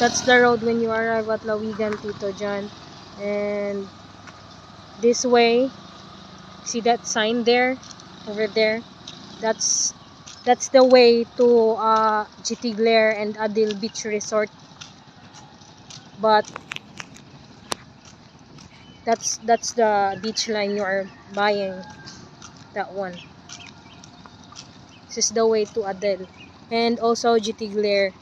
That's the road when you arrive at Lawigan, Tito John. And this way, see that sign there, over there? That's the way to GT Glare and Adil Beach Resort. But that's the beach line you are buying. That one. This is the way to Adel and also GT Glare.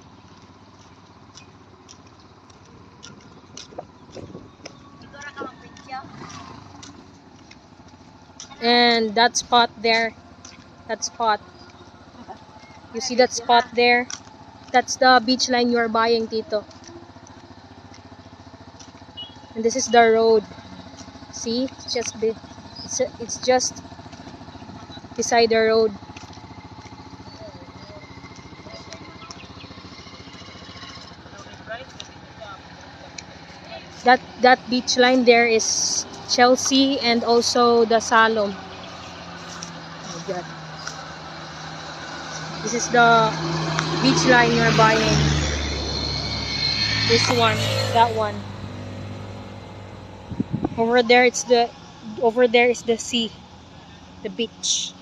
And that spot there, that spot, you see that spot there? That's the beach line you are buying, Tito. And this is the road. See, it's just beside the road. That beach line there is Chelsea and also the Salom. Oh my God. This is the beach line you're buying. This one, that one. Over there is the sea, the beach.